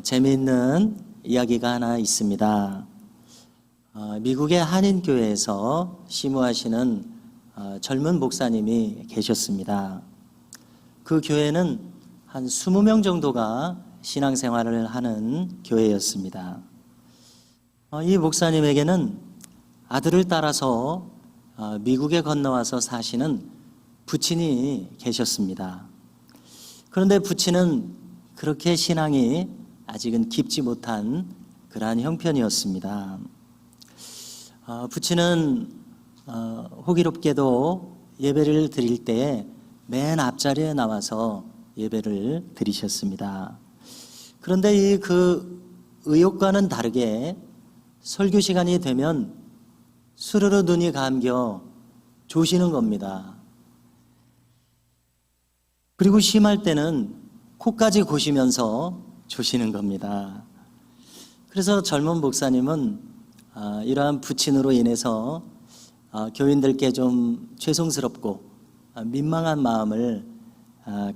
재미있는 이야기가 하나 있습니다. 미국의 한인교회에서 심우하시는 젊은 목사님이 계셨습니다. 그 교회는 한 20명 정도가 신앙생활을 하는 교회였습니다. 이 목사님에게는 아들을 따라서 미국에 건너와서 사시는 부친이 계셨습니다. 그런데 부친은 그렇게 신앙이 아직은 깊지 못한 그러한 형편이었습니다. 부친은 호기롭게도 예배를 드릴 때 맨 앞자리에 나와서 예배를 드리셨습니다. 그런데 그 의욕과는 다르게 설교 시간이 되면 스르르 눈이 감겨 조시는 겁니다. 그리고 심할 때는 코까지 고시면서 조시는 겁니다. 그래서 젊은 목사님은 이러한 부친으로 인해서 교인들께 좀 죄송스럽고 민망한 마음을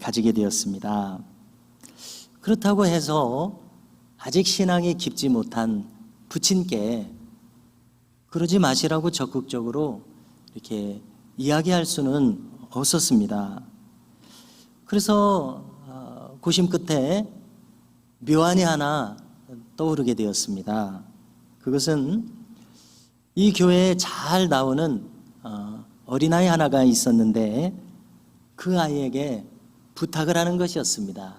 가지게 되었습니다. 그렇다고 해서 아직 신앙이 깊지 못한 부친께 그러지 마시라고 적극적으로 이렇게 이야기할 수는 없었습니다. 그래서 고심 끝에 묘안이 하나 떠오르게 되었습니다. 그것은 이 교회에 잘 나오는 어린아이 하나가 있었는데 그 아이에게 부탁을 하는 것이었습니다.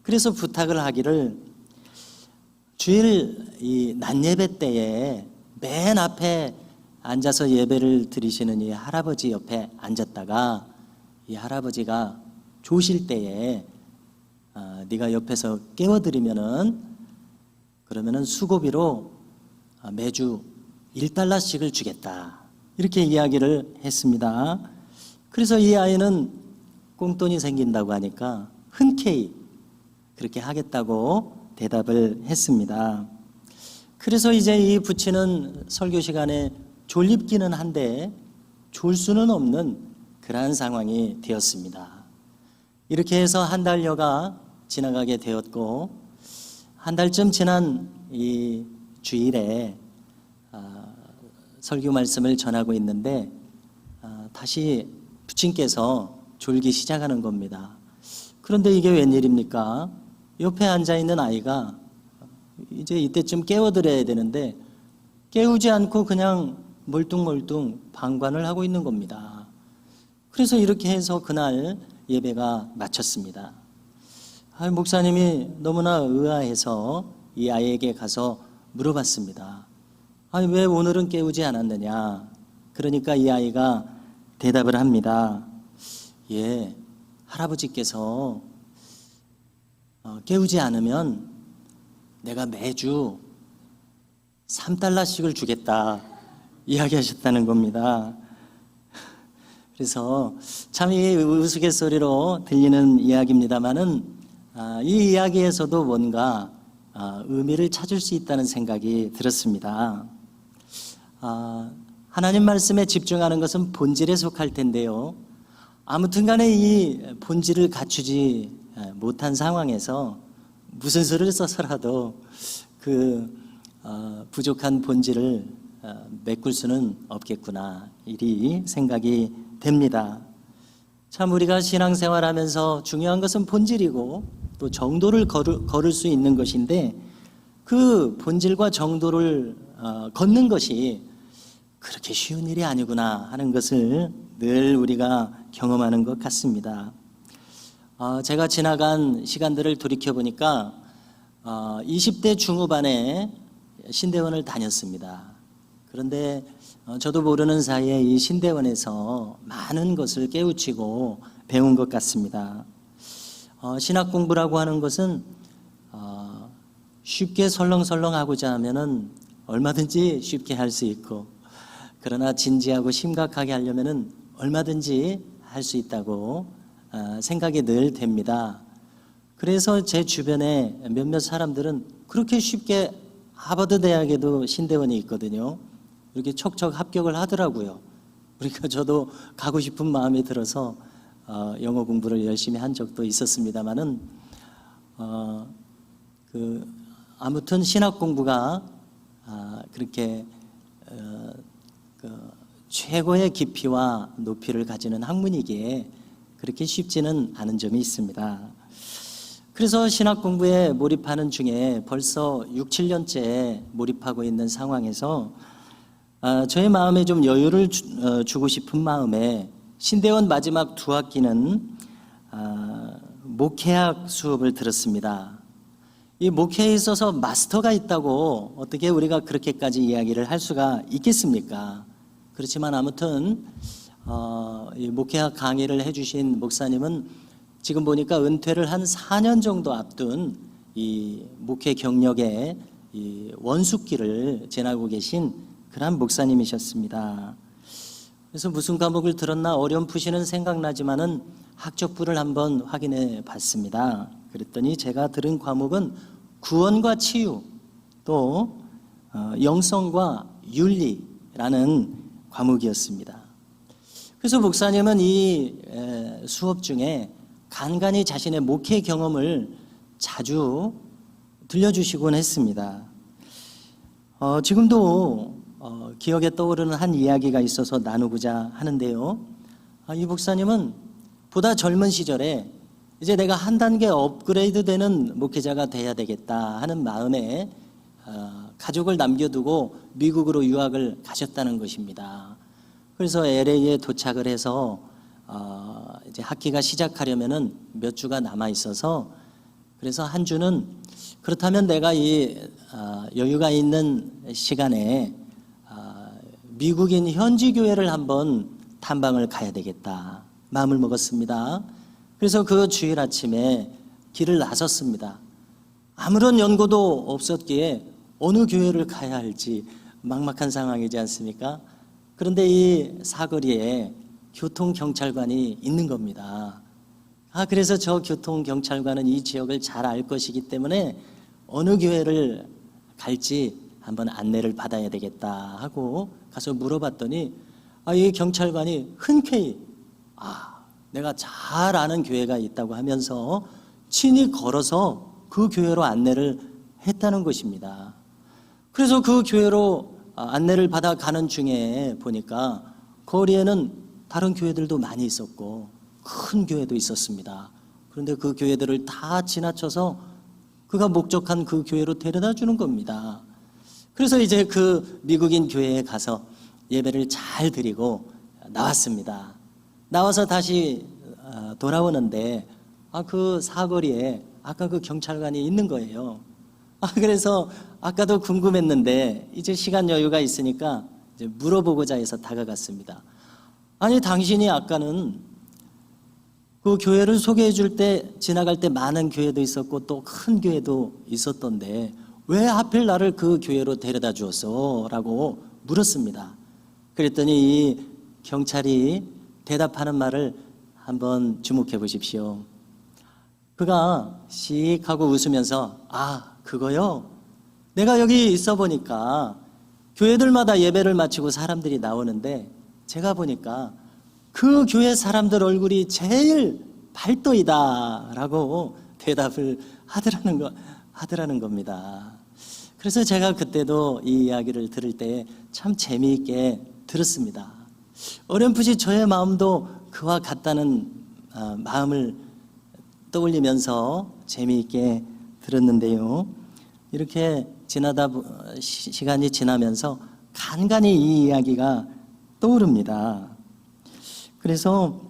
그래서 부탁을 하기를 주일 이 낮예배 때에 맨 앞에 앉아서 예배를 드리시는 이 할아버지 옆에 앉았다가 이 할아버지가 조실 때에 네가 옆에서 깨워드리면은 그러면은 수고비로 매주 $1씩을 주겠다, 이렇게 이야기를 했습니다. 그래서 이 아이는 꽁돈이 생긴다고 하니까 흔쾌히 그렇게 하겠다고 대답을 했습니다. 그래서 이제 이 부친은 설교 시간에 졸립기는 한데 졸 수는 없는 그러한 상황이 되었습니다. 이렇게 해서 한 달여가 지나가게 되었고, 한 달쯤 지난 이 주일에 설교 말씀을 전하고 있는데 다시 부친께서 졸기 시작하는 겁니다. 그런데 이게 웬일입니까? 옆에 앉아있는 아이가 이제 이때쯤 깨워드려야 되는데 깨우지 않고 그냥 멀뚱멀뚱 방관을 하고 있는 겁니다. 그래서 이렇게 해서 그날 예배가 마쳤습니다. 목사님이 너무나 의아해서 이 아이에게 가서 물어봤습니다. 왜 오늘은 깨우지 않았느냐? 그러니까 이 아이가 대답을 합니다. 예, 할아버지께서 깨우지 않으면 내가 매주 $3씩을 주겠다 이야기하셨다는 겁니다. 그래서 참 이 우스갯소리로 들리는 이야기입니다만은 이 이야기에서도 뭔가 의미를 찾을 수 있다는 생각이 들었습니다. 하나님 말씀에 집중하는 것은 본질에 속할 텐데요, 아무튼 간에 이 본질을 갖추지 못한 상황에서 무슨 수를 써서라도 그 부족한 본질을 메꿀 수는 없겠구나, 이리 생각이 됩니다. 참 우리가 신앙생활하면서 중요한 것은 본질이고 또 정도를 걸을 수 있는 것인데 그 본질과 정도를 걷는 것이 그렇게 쉬운 일이 아니구나 하는 것을 늘 우리가 경험하는 것 같습니다. 제가 지나간 시간들을 돌이켜보니까 20대 중후반에 신대원을 다녔습니다. 그런데 저도 모르는 사이에 이 신대원에서 많은 것을 깨우치고 배운 것 같습니다. 신학 공부라고 하는 것은 쉽게 설렁설렁하고자 하면은 얼마든지 쉽게 할 수 있고, 그러나 진지하고 심각하게 하려면은 얼마든지 할 수 있다고 생각이 늘 됩니다. 그래서 제 주변에 몇몇 사람들은 그렇게 쉽게 하버드 대학에도 신대원이 있거든요. 이렇게 척척 합격을 하더라고요. 그러니까 저도 가고 싶은 마음이 들어서 영어 공부를 열심히 한 적도 있었습니다만은 아무튼 신학 공부가 그렇게 최고의 깊이와 높이를 가지는 학문이기에 그렇게 쉽지는 않은 점이 있습니다. 그래서 신학 공부에 몰입하는 중에 벌써 6, 7년째 몰입하고 있는 상황에서 저의 마음에 좀 여유를 주고 싶은 마음에 신대원 마지막 2학기는 목회학 수업을 들었습니다. 이 목회에 있어서 마스터가 있다고 어떻게 우리가 그렇게까지 이야기를 할 수가 있겠습니까? 그렇지만 아무튼 이 목회학 강의를 해주신 목사님은 지금 보니까 은퇴를 한 4년 정도 앞둔 이 목회 경력의 이 원숙기를 지나고 계신 그런 목사님이셨습니다. 그래서 무슨 과목을 들었나 어렴풋이는 생각나지만은 학적부를 한번 확인해 봤습니다. 그랬더니 제가 들은 과목은 구원과 치유, 또 영성과 윤리라는 과목이었습니다. 그래서 목사님은 이 수업 중에 간간히 자신의 목회 경험을 자주 들려주시곤 했습니다. 지금도 기억에 떠오르는 한 이야기가 있어서 나누고자 하는데요. 이 목사님은 보다 젊은 시절에 이제 내가 한 단계 업그레이드 되는 목회자가 돼야 되겠다 하는 마음에 가족을 남겨두고 미국으로 유학을 가셨다는 것입니다. 그래서 LA에 도착을 해서 이제 학기가 시작하려면은 몇 주가 남아 있어서 그래서 한 주는 그렇다면 내가 이 여유가 있는 시간에 미국인 현지 교회를 한번 탐방을 가야 되겠다 마음을 먹었습니다. 그래서 그 주일 아침에 길을 나섰습니다. 아무런 연고도 없었기에 어느 교회를 가야 할지 막막한 상황이지 않습니까? 그런데 이 사거리에 교통경찰관이 있는 겁니다. 그래서 저 교통경찰관은 이 지역을 잘 알 것이기 때문에 어느 교회를 갈지 한번 안내를 받아야 되겠다 하고 가서 물어봤더니 이 경찰관이 흔쾌히 내가 잘 아는 교회가 있다고 하면서 친히 걸어서 그 교회로 안내를 했다는 것입니다. 그래서 그 교회로 안내를 받아 가는 중에 보니까 거리에는 다른 교회들도 많이 있었고 큰 교회도 있었습니다. 그런데 그 교회들을 다 지나쳐서 그가 목적한 그 교회로 데려다 주는 겁니다. 그래서 이제 그 미국인 교회에 가서 예배를 잘 드리고 나왔습니다. 나와서 다시 돌아오는데 그 사거리에 아까 그 경찰관이 있는 거예요. 그래서 아까도 궁금했는데 이제 시간 여유가 있으니까 이제 물어보고자 해서 다가갔습니다. 아니 당신이 아까는 그 교회를 소개해 줄 때 지나갈 때 많은 교회도 있었고 또 큰 교회도 있었던데 왜 하필 나를 그 교회로 데려다 주었어? 라고 물었습니다. 그랬더니 이 경찰이 대답하는 말을 한번 주목해 보십시오. 그가 씩 하고 웃으면서 그거요? 내가 여기 있어 보니까 교회들마다 예배를 마치고 사람들이 나오는데 제가 보니까 그 교회 사람들 얼굴이 제일 발도이다 라고 대답을 하더라는 겁니다. 그래서 제가 그때도 이 이야기를 들을 때 참 재미있게 들었습니다. 어렴풋이 저의 마음도 그와 같다는 마음을 떠올리면서 재미있게 들었는데요. 이렇게 시간이 지나면서 간간히 이 이야기가 떠오릅니다. 그래서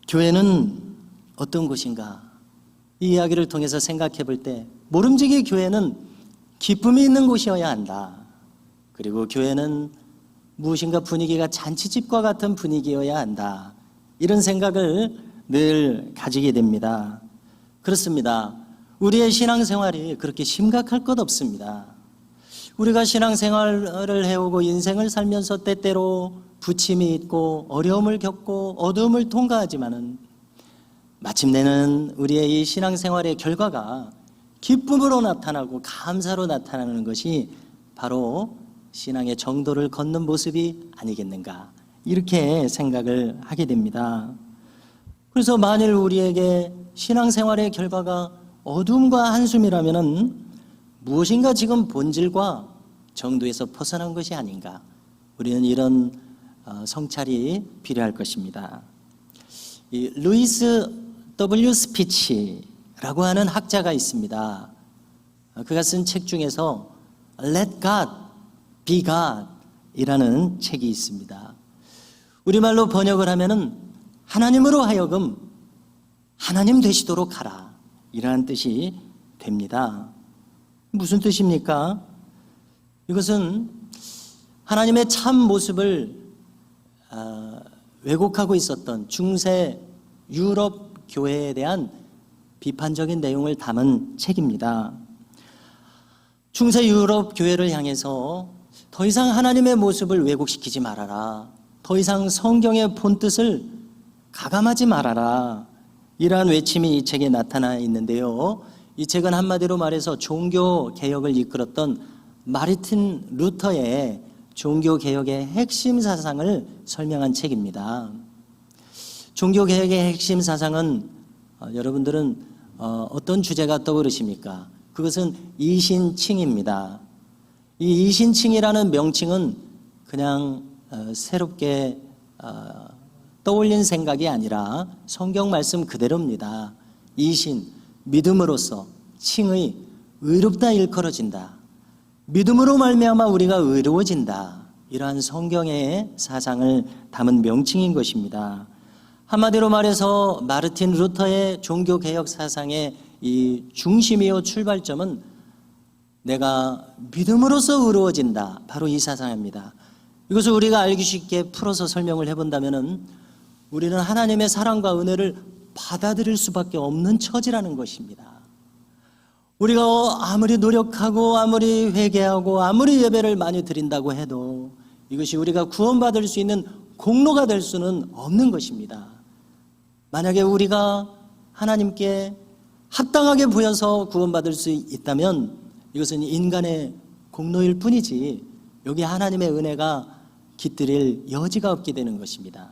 교회는 어떤 곳인가? 이 이야기를 통해서 생각해 볼 때 모름지기 교회는 기쁨이 있는 곳이어야 한다. 그리고 교회는 무엇인가 분위기가 잔치집과 같은 분위기여야 한다. 이런 생각을 늘 가지게 됩니다. 그렇습니다. 우리의 신앙생활이 그렇게 심각할 것 없습니다. 우리가 신앙생활을 해오고 인생을 살면서 때때로 부침이 있고 어려움을 겪고 어두움을 통과하지만은 마침내는 우리의 이 신앙생활의 결과가 기쁨으로 나타나고 감사로 나타나는 것이 바로 신앙의 정도를 걷는 모습이 아니겠는가, 이렇게 생각을 하게 됩니다. 그래서 만일 우리에게 신앙생활의 결과가 어둠과 한숨이라면은 무엇인가 지금 본질과 정도에서 벗어난 것이 아닌가. 우리는 이런 성찰이 필요할 것입니다. 이 루이스 W. 스피치라고 하는 학자가 있습니다. 그가 쓴 책 중에서 Let God be God 이라는 책이 있습니다. 우리말로 번역을 하면은 하나님으로 하여금 하나님 되시도록 하라 이라는 뜻이 됩니다. 무슨 뜻입니까? 이것은 하나님의 참 모습을 왜곡하고 있었던 중세 유럽 교회에 대한 비판적인 내용을 담은 책입니다. 중세 유럽 교회를 향해서 더 이상 하나님의 모습을 왜곡시키지 말아라. 더 이상 성경의 본뜻을 가감하지 말아라. 이러한 외침이 이 책에 나타나 있는데요. 이 책은 한마디로 말해서 종교 개혁을 이끌었던 마르틴 루터의 종교 개혁의 핵심 사상을 설명한 책입니다. 종교 개혁의 핵심 사상은 여러분들은 어떤 주제가 떠오르십니까? 그것은 이신칭입니다. 이 이신칭이라는 명칭은 그냥 새롭게 떠올린 생각이 아니라 성경 말씀 그대로입니다. 이신, 믿음으로써 칭의 의롭다 일컬어진다. 믿음으로 말미암아 우리가 의로워진다. 이러한 성경의 사상을 담은 명칭인 것입니다. 한마디로 말해서 마르틴 루터의 종교개혁 사상의 이 중심이요 출발점은 내가 믿음으로써 의로워진다. 바로 이 사상입니다. 이것을 우리가 알기 쉽게 풀어서 설명을 해본다면 우리는 하나님의 사랑과 은혜를 받아들일 수밖에 없는 처지라는 것입니다. 우리가 아무리 노력하고 아무리 회개하고 아무리 예배를 많이 드린다고 해도 이것이 우리가 구원받을 수 있는 공로가 될 수는 없는 것입니다. 만약에 우리가 하나님께 합당하게 보여서 구원받을 수 있다면 이것은 인간의 공로일 뿐이지 여기 하나님의 은혜가 깃들일 여지가 없게 되는 것입니다.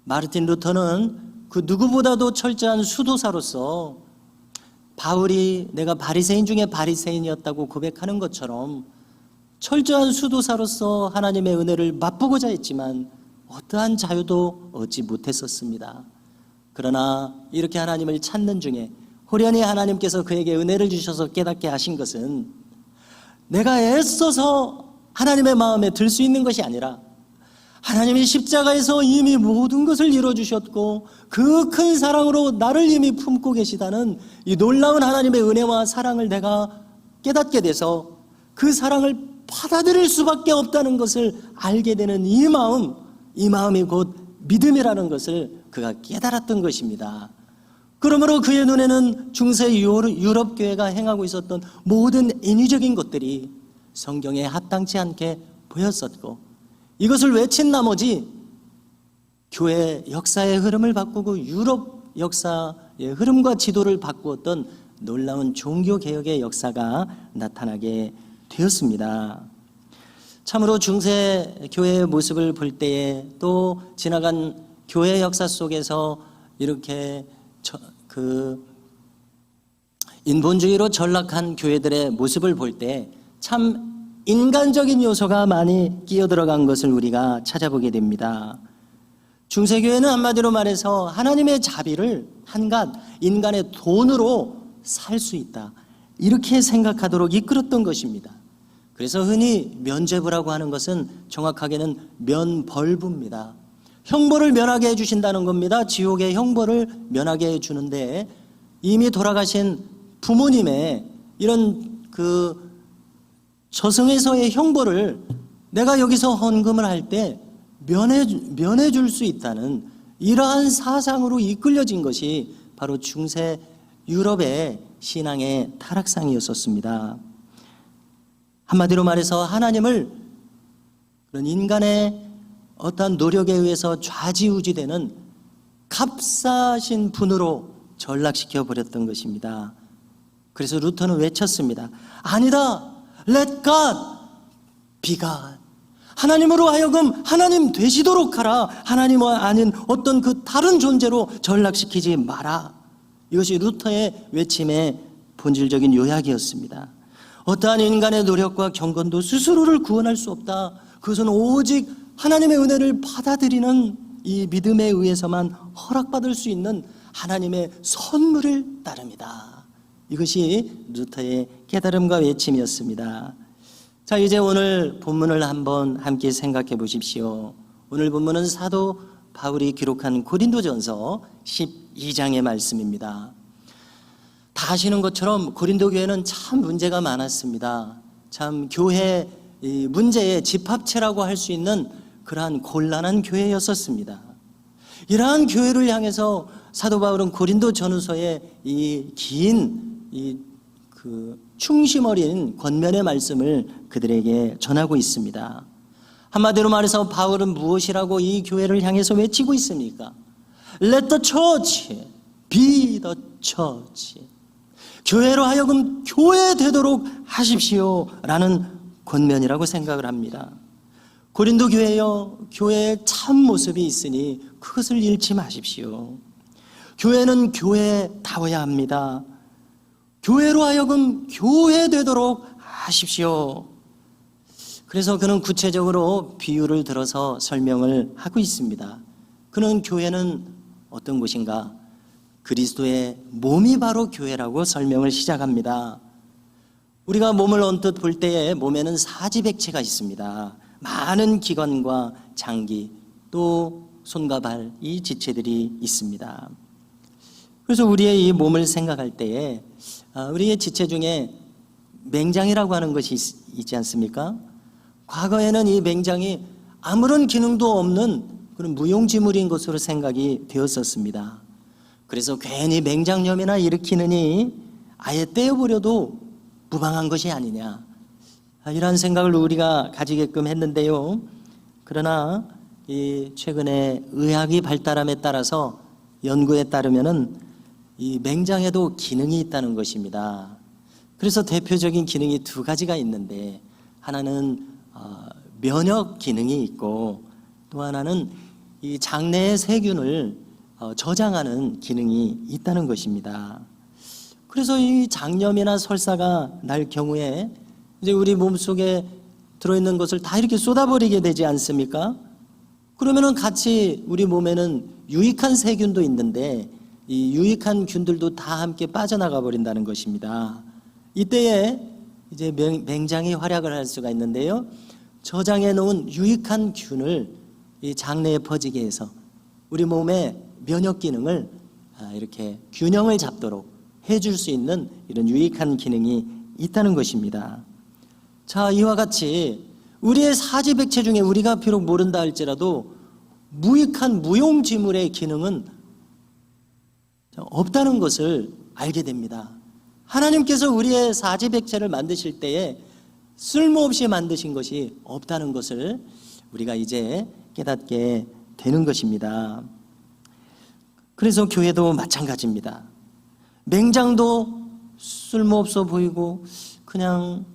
마르틴 루터는 그 누구보다도 철저한 수도사로서 바울이 내가 바리새인 중에 바리새인이었다고 고백하는 것처럼 철저한 수도사로서 하나님의 은혜를 맛보고자 했지만 어떠한 자유도 얻지 못했었습니다. 그러나 이렇게 하나님을 찾는 중에 호련히 하나님께서 그에게 은혜를 주셔서 깨닫게 하신 것은 내가 애써서 하나님의 마음에 들 수 있는 것이 아니라 하나님이 십자가에서 이미 모든 것을 이루어주셨고 그 큰 사랑으로 나를 이미 품고 계시다는 이 놀라운 하나님의 은혜와 사랑을 내가 깨닫게 돼서 그 사랑을 받아들일 수밖에 없다는 것을 알게 되는 이 마음이 곧 믿음이라는 것을 그가 깨달았던 것입니다. 그러므로 그의 눈에는 중세 유럽 교회가 행하고 있었던 모든 인위적인 것들이 성경에 합당치 않게 보였었고 이것을 외친 나머지 교회 역사의 흐름을 바꾸고 유럽 역사의 흐름과 지도를 바꾸었던 놀라운 종교개혁의 역사가 나타나게 되었습니다. 참으로 중세 교회의 모습을 볼 때에 또 지나간 교회 역사 속에서 이렇게 인본주의로 전락한 교회들의 모습을 볼 때 참 인간적인 요소가 많이 끼어들어간 것을 우리가 찾아보게 됩니다. 중세교회는 한마디로 말해서 하나님의 자비를 한갓 인간의 돈으로 살 수 있다. 이렇게 생각하도록 이끌었던 것입니다. 그래서 흔히 면죄부라고 하는 것은 정확하게는 면벌부입니다. 형벌을 면하게 해주신다는 겁니다. 지옥의 형벌을 면하게 해주는데 이미 돌아가신 부모님의 이런 저승에서의 형벌을 내가 여기서 헌금을 할 때 면해 줄 수 있다는 이러한 사상으로 이끌려진 것이 바로 중세 유럽의 신앙의 타락상이었습니다. 한마디로 말해서 하나님을 그런 인간의 어떠한 노력에 의해서 좌지우지되는 값싸신 분으로 전락시켜 버렸던 것입니다. 그래서 루터는 외쳤습니다. 아니다. Let God be God. 하나님으로 하여금 하나님 되시도록 하라. 하나님 아닌 어떤 그 다른 존재로 전락시키지 마라. 이것이 루터의 외침의 본질적인 요약이었습니다. 어떠한 인간의 노력과 경건도 스스로를 구원할 수 없다. 그것은 오직 하나님의 은혜를 받아들이는 이 믿음에 의해서만 허락받을 수 있는 하나님의 선물을 따릅니다. 이것이 루터의 깨달음과 외침이었습니다. 자, 이제 오늘 본문을 한번 함께 생각해 보십시오. 오늘 본문은 사도 바울이 기록한 고린도전서 12장의 말씀입니다. 다 아시는 것처럼 고린도 교회는 참 문제가 많았습니다. 참 교회 문제의 집합체라고 할 수 있는 그러한 곤란한 교회였었습니다. 이러한 교회를 향해서 사도 바울은 고린도 전후서의 이 긴 충심 어린 권면의 말씀을 그들에게 전하고 있습니다. 한마디로 말해서 바울은 무엇이라고 이 교회를 향해서 외치고 있습니까? Let the church be the church. 교회로 하여금 교회 되도록 하십시오 라는 권면이라고 생각을 합니다. 고린도 교회여, 교회의 참 모습이 있으니 그것을 잃지 마십시오. 교회는 교회다워야 합니다. 교회로 하여금 교회 되도록 하십시오. 그래서 그는 구체적으로 비유를 들어서 설명을 하고 있습니다. 그는 교회는 어떤 곳인가? 그리스도의 몸이 바로 교회라고 설명을 시작합니다. 우리가 몸을 언뜻 볼 때에 몸에는 사지백체가 있습니다. 많은 기관과 장기, 또 손과 발, 이 지체들이 있습니다. 그래서 우리의 이 몸을 생각할 때에 우리의 지체 중에 맹장이라고 하는 것이 있지 않습니까? 과거에는 이 맹장이 아무런 기능도 없는 그런 무용지물인 것으로 생각이 되었었습니다. 그래서 괜히 맹장염이나 일으키느니 아예 떼어버려도 무방한 것이 아니냐, 이런 생각을 우리가 가지게끔 했는데요. 그러나 이 최근에 의학이 발달함에 따라서 연구에 따르면은 이 맹장에도 기능이 있다는 것입니다. 그래서 대표적인 기능이 두 가지가 있는데, 하나는 면역 기능이 있고, 또 하나는 이 장내의 세균을 저장하는 기능이 있다는 것입니다. 그래서 이 장염이나 설사가 날 경우에 이제 우리 몸속에 들어있는 것을 다 이렇게 쏟아버리게 되지 않습니까? 그러면은 같이 우리 몸에는 유익한 세균도 있는데 이 유익한 균들도 다 함께 빠져나가 버린다는 것입니다. 이때에 이제 맹장이 활약을 할 수가 있는데요. 저장해 놓은 유익한 균을 이 장내에 퍼지게 해서 우리 몸의 면역 기능을 이렇게 균형을 잡도록 해줄 수 있는 이런 유익한 기능이 있다는 것입니다. 자, 이와 같이 우리의 사지백체 중에 우리가 비록 모른다 할지라도 무익한 무용지물의 기능은 없다는 것을 알게 됩니다. 하나님께서 우리의 사지백체를 만드실 때에 쓸모없이 만드신 것이 없다는 것을 우리가 이제 깨닫게 되는 것입니다. 그래서 교회도 마찬가지입니다. 맹장도 쓸모없어 보이고 그냥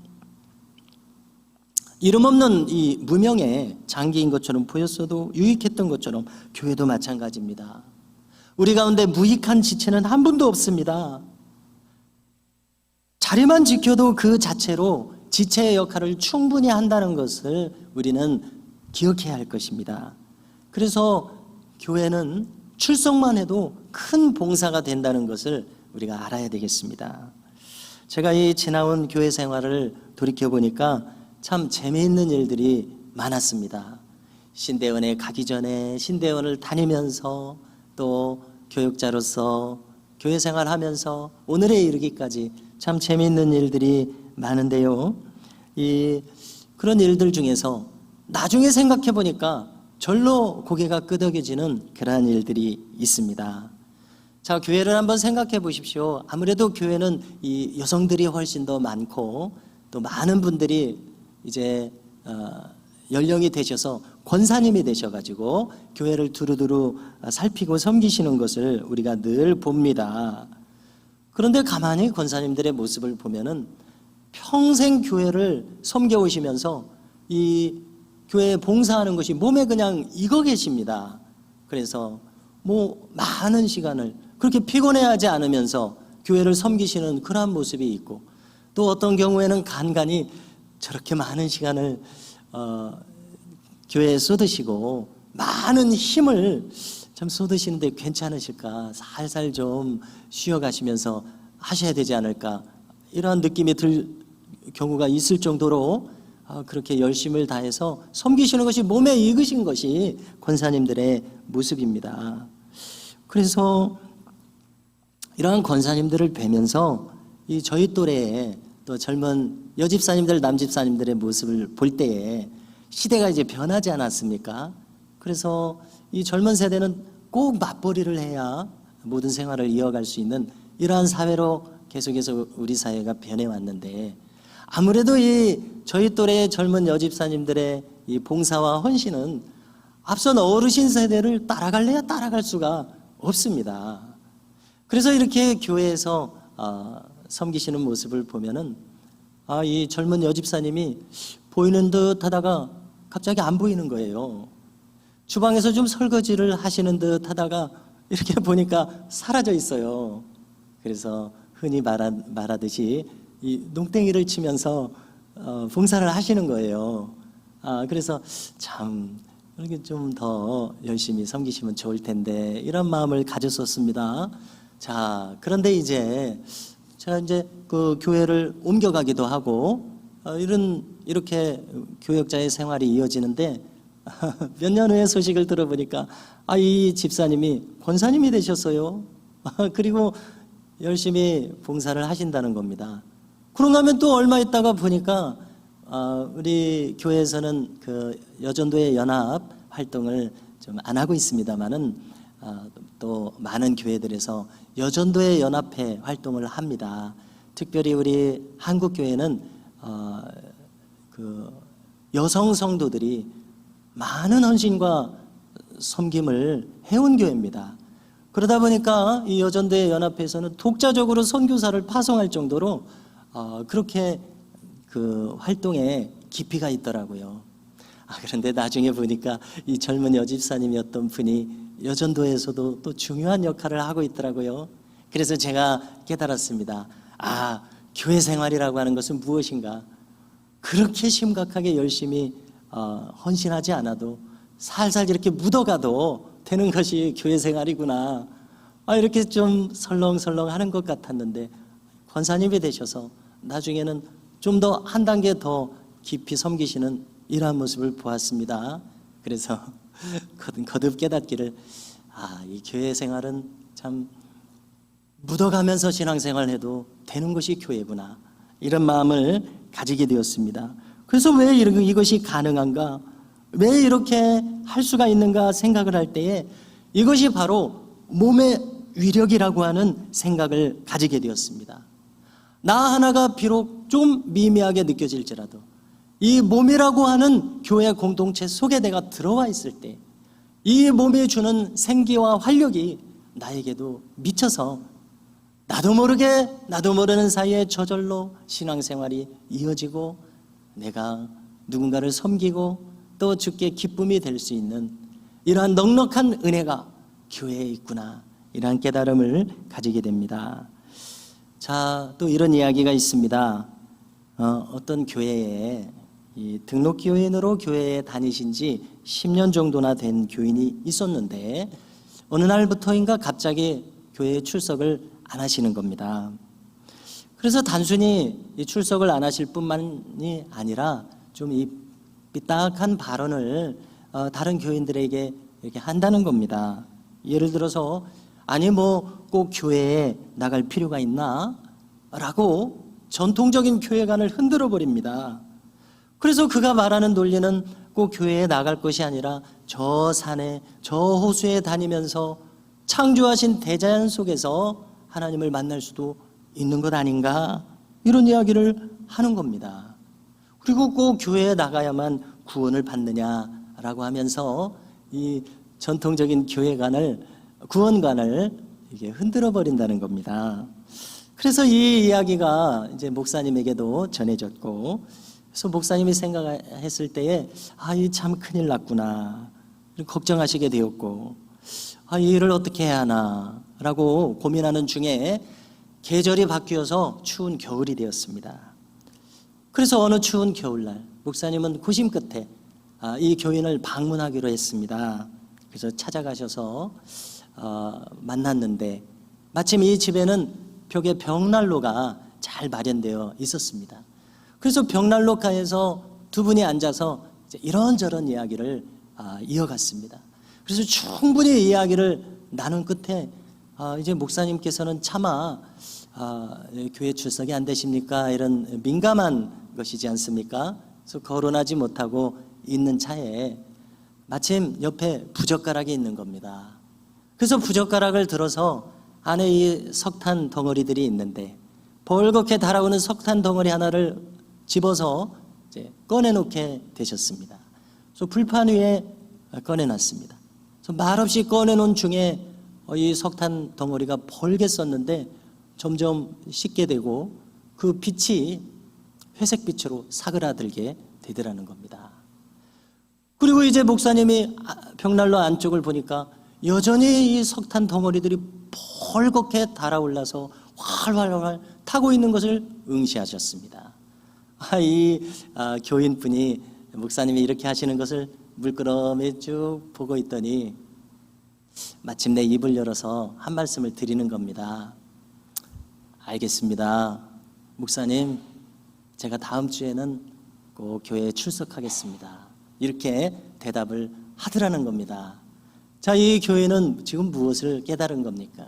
이름 없는 이 무명의 장기인 것처럼 보였어도 유익했던 것처럼 교회도 마찬가지입니다. 우리 가운데 무익한 지체는 한 분도 없습니다. 자리만 지켜도 그 자체로 지체의 역할을 충분히 한다는 것을 우리는 기억해야 할 것입니다. 그래서 교회는 출석만 해도 큰 봉사가 된다는 것을 우리가 알아야 되겠습니다. 제가 이 지나온 교회 생활을 돌이켜보니까 참 재미있는 일들이 많았습니다. 신대원에 가기 전에, 신대원을 다니면서, 또 교육자로서 교회 생활하면서 오늘에 이르기까지 참 재미있는 일들이 많은데요. 그런 일들 중에서 나중에 생각해 보니까 절로 고개가 끄덕여지는 그러한 일들이 있습니다. 자, 교회를 한번 생각해 보십시오. 아무래도 교회는 이 여성들이 훨씬 더 많고 또 많은 분들이 이제 연령이 되셔서 권사님이 되셔가지고 교회를 두루두루 살피고 섬기시는 것을 우리가 늘 봅니다. 그런데 가만히 권사님들의 모습을 보면은 평생 교회를 섬겨오시면서 이 교회에 봉사하는 것이 몸에 그냥 익어 계십니다. 그래서 많은 시간을 그렇게 피곤해하지 않으면서 교회를 섬기시는 그러한 모습이 있고, 또 어떤 경우에는 간간히 저렇게 많은 시간을 교회에 쏟으시고 많은 힘을 좀 쏟으시는데 괜찮으실까? 살살 좀 쉬어가시면서 하셔야 되지 않을까? 이러한 느낌이 들 경우가 있을 정도로 그렇게 열심을 다해서 섬기시는 것이 몸에 익으신 것이 권사님들의 모습입니다. 그래서 이러한 권사님들을 뵈면서 이 저희 또래의 또 젊은 여집사님들, 남집사님들의 모습을 볼 때에 시대가 이제 변하지 않았습니까? 그래서 이 젊은 세대는 꼭 맞벌이를 해야 모든 생활을 이어갈 수 있는 이러한 사회로 계속해서 우리 사회가 변해왔는데, 아무래도 이 저희 또래의 젊은 여집사님들의 이 봉사와 헌신은 앞선 어르신 세대를 따라갈래야 따라갈 수가 없습니다. 그래서 이렇게 교회에서 섬기시는 모습을 보면은 이 젊은 여집사님이 보이는 듯 하다가 갑자기 안 보이는 거예요. 주방에서 좀 설거지를 하시는 듯 하다가 이렇게 보니까 사라져 있어요. 그래서 흔히 말하듯이 이 농땡이를 치면서 봉사를 하시는 거예요. 그래서 참 이렇게 좀 더 열심히 섬기시면 좋을 텐데 이런 마음을 가졌었습니다. 자, 그런데 이제 제가 이제 그 교회를 옮겨가기도 하고 이렇게 교역자의 생활이 이어지는데 몇 년 후에 소식을 들어보니까 이 집사님이 권사님이 되셨어요. 그리고 열심히 봉사를 하신다는 겁니다. 그런가 하면 또 얼마 있다가 보니까 우리 교회에서는 그 여전도의 연합 활동을 좀 안 하고 있습니다만은 또 많은 교회들에서 여전도의 연합회 활동을 합니다. 특별히 우리 한국 교회는 그 여성 성도들이 많은 헌신과 섬김을 해온 교회입니다. 그러다 보니까 이 여전도의 연합회에서는 독자적으로 선교사를 파송할 정도로 그렇게 그 활동에 깊이가 있더라고요. 그런데 나중에 보니까 이 젊은 여집사님이었던 분이 여전도에서도 또 중요한 역할을 하고 있더라고요. 그래서 제가 깨달았습니다. 교회 생활이라고 하는 것은 무엇인가? 그렇게 심각하게 열심히 헌신하지 않아도 살살 이렇게 묻어가도 되는 것이 교회 생활이구나. 이렇게 좀 설렁설렁 하는 것 같았는데 권사님이 되셔서 나중에는 좀 더 한 단계 더 깊이 섬기시는 이러한 모습을 보았습니다. 그래서 거듭 깨닫기를 이 교회 생활은 참 묻어가면서 신앙생활을 해도 되는 것이 교회구나, 이런 마음을 가지게 되었습니다. 그래서 왜 이것이 가능한가, 왜 이렇게 할 수가 있는가 생각을 할 때에 이것이 바로 몸의 위력이라고 하는 생각을 가지게 되었습니다. 나 하나가 비록 좀 미미하게 느껴질지라도 이 몸이라고 하는 교회 공동체 속에 내가 들어와 있을 때 이 몸이 주는 생기와 활력이 나에게도 미쳐서 나도 모르는 사이에 저절로 신앙생활이 이어지고 내가 누군가를 섬기고 또 주께 기쁨이 될 수 있는 이러한 넉넉한 은혜가 교회에 있구나, 이러한 깨달음을 가지게 됩니다. 자, 또 이런 이야기가 있습니다. 어떤 교회에 이 등록교인으로 교회에 다니신 지 10년 정도나 된 교인이 있었는데 어느 날부터인가 갑자기 교회에 출석을 안 하시는 겁니다. 그래서 단순히 이 출석을 안 하실 뿐만이 아니라 좀 이 삐딱한 발언을 다른 교인들에게 이렇게 한다는 겁니다. 예를 들어서 꼭 교회에 나갈 필요가 있나? 라고 전통적인 교회관을 흔들어 버립니다. 그래서 그가 말하는 논리는 꼭 교회에 나갈 것이 아니라 저 산에 저 호수에 다니면서 창조하신 대자연 속에서 하나님을 만날 수도 있는 것 아닌가, 이런 이야기를 하는 겁니다. 그리고 꼭 교회에 나가야만 구원을 받느냐라고 하면서 이 전통적인 구원관을 이게 흔들어 버린다는 겁니다. 그래서 이 이야기가 이제 목사님에게도 전해졌고, 그래서 목사님이 생각했을 때에 이 참 큰일 났구나, 걱정하시게 되었고 이 일을 어떻게 해야 하나라고 고민하는 중에 계절이 바뀌어서 추운 겨울이 되었습니다. 그래서 어느 추운 겨울날 목사님은 고심 끝에 이 교인을 방문하기로 했습니다. 그래서 찾아가셔서 만났는데 마침 이 집에는 벽에 벽난로가 잘 마련되어 있었습니다. 그래서 벽난로가에서 두 분이 앉아서 이런저런 이야기를 이어갔습니다. 그래서 충분히 이야기를 나눈 끝에 이제 목사님께서는 차마 교회 출석이 안 되십니까? 이런 민감한 것이지 않습니까? 그래서 거론하지 못하고 있는 차에 마침 옆에 부젓가락이 있는 겁니다. 그래서 부젓가락을 들어서 안에 이 석탄 덩어리들이 있는데 벌겋게 달아오는 석탄 덩어리 하나를 집어서 이제 꺼내놓게 되셨습니다. 그래서 불판 위에 꺼내놨습니다. 그래서 말없이 꺼내놓은 중에 이 석탄 덩어리가 벌갰었는데 점점 식게 되고 그 빛이 회색빛으로 사그라들게 되더라는 겁니다. 그리고 이제 목사님이 벽난로 안쪽을 보니까 여전히 이 석탄 덩어리들이 벌겋게 달아올라서 활활활 타고 있는 것을 응시하셨습니다. 이 교인분이 목사님이 이렇게 하시는 것을 물끄러미 쭉 보고 있더니 마침내 입을 열어서 한 말씀을 드리는 겁니다. 알겠습니다. 목사님, 제가 다음 주에는 꼭 교회에 출석하겠습니다. 이렇게 대답을 하더라는 겁니다. 자, 이 교회는 지금 무엇을 깨달은 겁니까?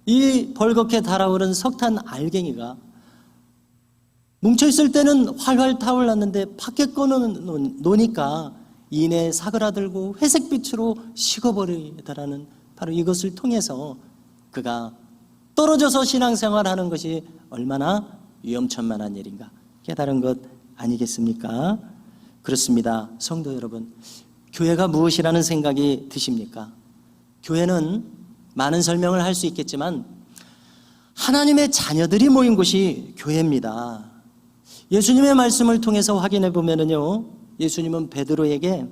이 벌겋게 달아오른 석탄 알갱이가 뭉쳐있을 때는 활활 타올랐는데 밖에 꺼놓으니까 이내 사그라들고 회색빛으로 식어버리더라는 바로 이것을 통해서 그가 떨어져서 신앙생활하는 것이 얼마나 위험천만한 일인가 깨달은 것 아니겠습니까? 그렇습니다. 성도 여러분, 교회가 무엇이라는 생각이 드십니까? 교회는 많은 설명을 할 수 있겠지만 하나님의 자녀들이 모인 곳이 교회입니다. 예수님의 말씀을 통해서 확인해 보면요, 예수님은 베드로에게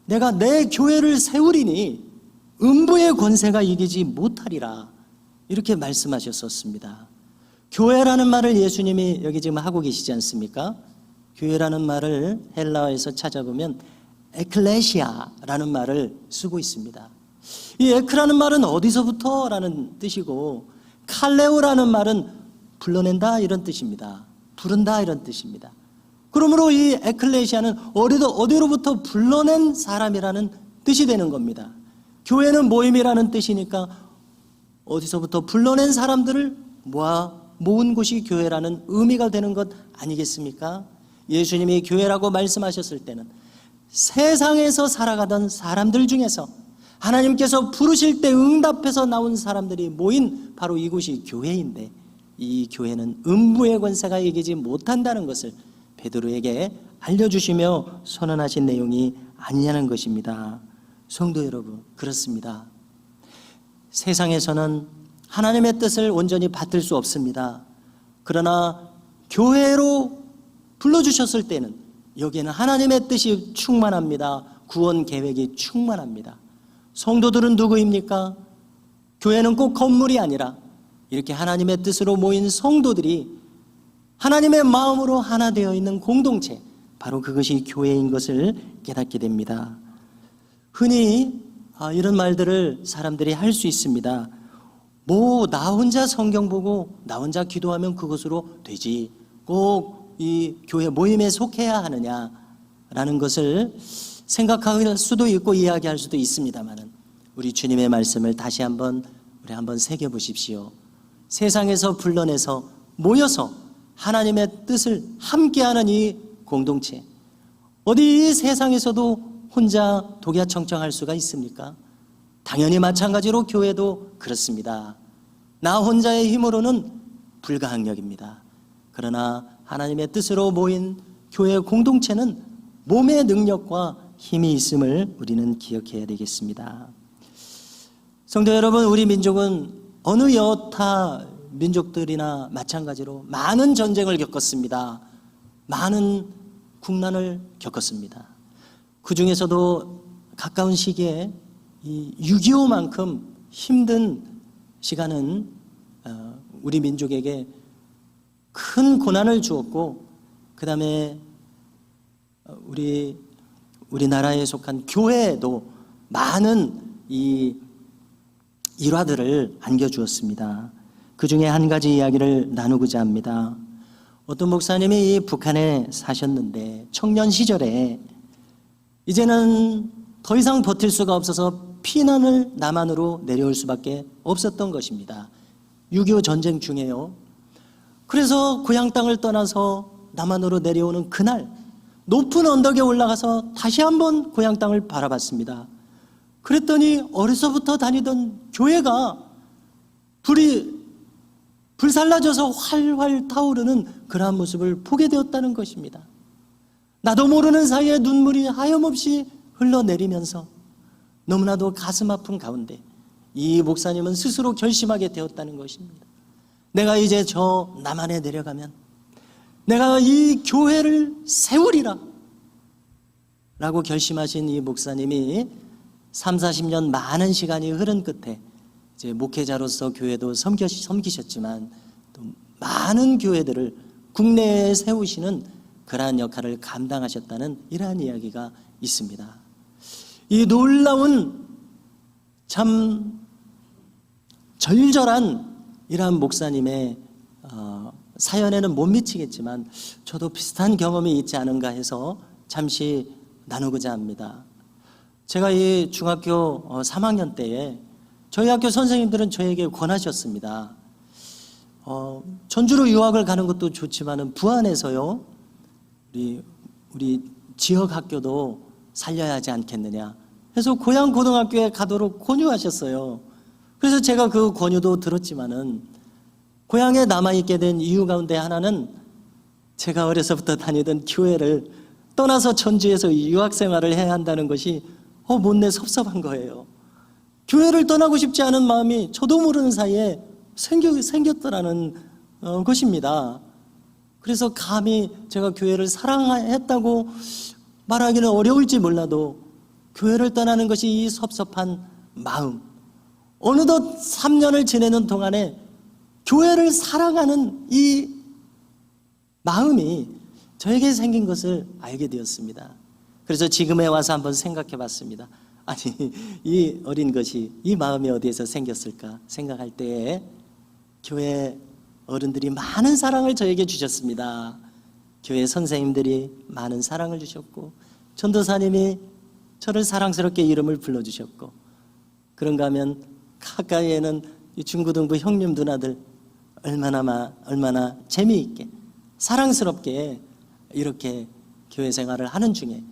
내가 내 교회를 세우리니 음부의 권세가 이기지 못하리라 이렇게 말씀하셨었습니다. 교회라는 말을 예수님이 여기 지금 하고 계시지 않습니까? 교회라는 말을 헬라어에서 찾아보면 에클레시아라는 말을 쓰고 있습니다. 이 에크라는 말은 어디서부터 라는 뜻이고 칼레오라는 말은 불러낸다 이런 뜻입니다. 부른다 이런 뜻입니다. 그러므로 이 에클레시아는 어디로부터 불러낸 사람이라는 뜻이 되는 겁니다. 교회는 모임이라는 뜻이니까 어디서부터 불러낸 사람들을 모은 곳이 교회라는 의미가 되는 것 아니겠습니까? 예수님이 교회라고 말씀하셨을 때는 세상에서 살아가던 사람들 중에서 하나님께서 부르실 때 응답해서 나온 사람들이 모인 바로 이곳이 교회인데 이 교회는 음부의 권세가 이기지 못한다는 것을 베드로에게 알려주시며 선언하신 내용이 아니냐는 것입니다. 성도 여러분, 그렇습니다. 세상에서는 하나님의 뜻을 온전히 받들 수 없습니다. 그러나 교회로 불러주셨을 때는 여기에는 하나님의 뜻이 충만합니다. 구원 계획이 충만합니다. 성도들은 누구입니까? 교회는 꼭 건물이 아니라 이렇게 하나님의 뜻으로 모인 성도들이 하나님의 마음으로 하나 되어 있는 공동체, 바로 그것이 교회인 것을 깨닫게 됩니다. 흔히 이런 말들을 사람들이 할 수 있습니다. 나 혼자 성경 보고 나 혼자 기도하면 그것으로 되지, 꼭 이 교회 모임에 속해야 하느냐라는 것을 생각할 수도 있고 이야기할 수도 있습니다만 우리 주님의 말씀을 다시 한번 새겨보십시오. 세상에서 불러내서 모여서 하나님의 뜻을 함께하는 이 공동체, 어디 이 세상에서도 혼자 독야청청할 수가 있습니까? 당연히 마찬가지로 교회도 그렇습니다. 나 혼자의 힘으로는 불가항력입니다. 그러나 하나님의 뜻으로 모인 교회 공동체는 몸의 능력과 힘이 있음을 우리는 기억해야 되겠습니다. 성도 여러분, 우리 민족은 어느 여타 민족들이나 마찬가지로 많은 전쟁을 겪었습니다. 많은 국난을 겪었습니다. 그 중에서도 가까운 시기에 이 6.25만큼 힘든 시간은 우리 민족에게 큰 고난을 주었고, 그 다음에 우리나라에 속한 교회에도 많은 이 일화들을 안겨주었습니다. 그 중에 한 가지 이야기를 나누고자 합니다. 어떤 목사님이 북한에 사셨는데 청년 시절에 이제는 더 이상 버틸 수가 없어서 피난을 남한으로 내려올 수밖에 없었던 것입니다. 6.25 전쟁 중에요. 그래서 고향 땅을 떠나서 남한으로 내려오는 그날 높은 언덕에 올라가서 다시 한번 고향 땅을 바라봤습니다. 그랬더니 어려서부터 다니던 교회가 불살라져서 활활 타오르는 그러한 모습을 보게 되었다는 것입니다. 나도 모르는 사이에 눈물이 하염없이 흘러내리면서 너무나도 가슴 아픈 가운데 이 목사님은 스스로 결심하게 되었다는 것입니다. 내가 이제 저 남한에 내려가면 내가 이 교회를 세우리라 라고 결심하신 이 목사님이 30-40년 많은 시간이 흐른 끝에 이제 목회자로서 교회도 섬기셨지만 또 많은 교회들을 국내에 세우시는 그러한 역할을 감당하셨다는 이러한 이야기가 있습니다. 이 놀라운 참 절절한 이러한 목사님의 사연에는 못 미치겠지만 저도 비슷한 경험이 있지 않은가 해서 잠시 나누고자 합니다. 제가 이 중학교 3학년 때에 저희 학교 선생님들은 저에게 권하셨습니다. 전주로 유학을 가는 것도 좋지만은 부안에서요 우리 지역 학교도 살려야 하지 않겠느냐 해서 고향 고등학교에 가도록 권유하셨어요. 그래서 제가 그 권유도 들었지만은 고향에 남아있게 된 이유 가운데 하나는 제가 어려서부터 다니던 교회를 떠나서 전주에서 유학생활을 해야 한다는 것이 못내 섭섭한 거예요. 교회를 떠나고 싶지 않은 마음이 저도 모르는 사이에 생겼더라는 것입니다. 그래서 감히 제가 교회를 사랑했다고 말하기는 어려울지 몰라도 교회를 떠나는 것이 이 섭섭한 마음, 어느덧 3년을 지내는 동안에 교회를 사랑하는 이 마음이 저에게 생긴 것을 알게 되었습니다. 그래서 지금에 와서 한번 생각해 봤습니다. 아니, 이 어린 것이 이 마음이 어디에서 생겼을까 생각할 때에 교회 어른들이 많은 사랑을 저에게 주셨습니다. 교회 선생님들이 많은 사랑을 주셨고 전도사님이 저를 사랑스럽게 이름을 불러주셨고, 그런가 하면 가까이에는 이 중고등부 형님 누나들 얼마나 재미있게 사랑스럽게 이렇게 교회 생활을 하는 중에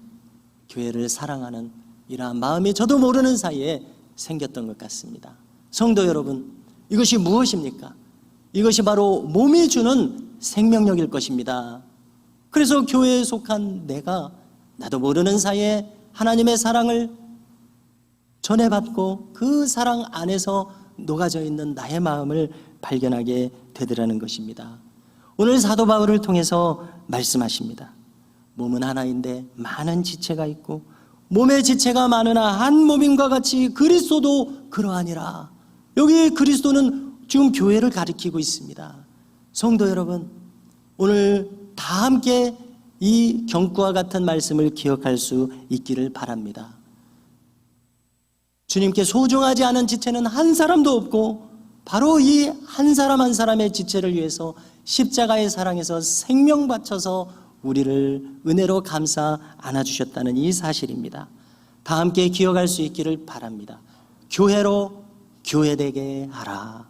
교회를 사랑하는 이러한 마음이 저도 모르는 사이에 생겼던 것 같습니다. 성도 여러분, 이것이 무엇입니까? 이것이 바로 몸이 주는 생명력일 것입니다. 그래서 교회에 속한 내가 나도 모르는 사이에 하나님의 사랑을 전해받고 그 사랑 안에서 녹아져 있는 나의 마음을 발견하게 되더라는 것입니다. 오늘 사도 바울을 통해서 말씀하십니다. 몸은 하나인데 많은 지체가 있고 몸의 지체가 많으나 한 몸임과 같이 그리스도도 그러하니라. 여기 그리스도는 지금 교회를 가리키고 있습니다. 성도 여러분, 오늘 다 함께 이 경구와 같은 말씀을 기억할 수 있기를 바랍니다. 주님께 소중하지 않은 지체는 한 사람도 없고 바로 이 한 사람 한 사람의 지체를 위해서 십자가의 사랑에서 생명 바쳐서 우리를 은혜로 감싸 안아주셨다는 이 사실입니다. 다 함께 기억할 수 있기를 바랍니다. 교회로 교회되게 하라.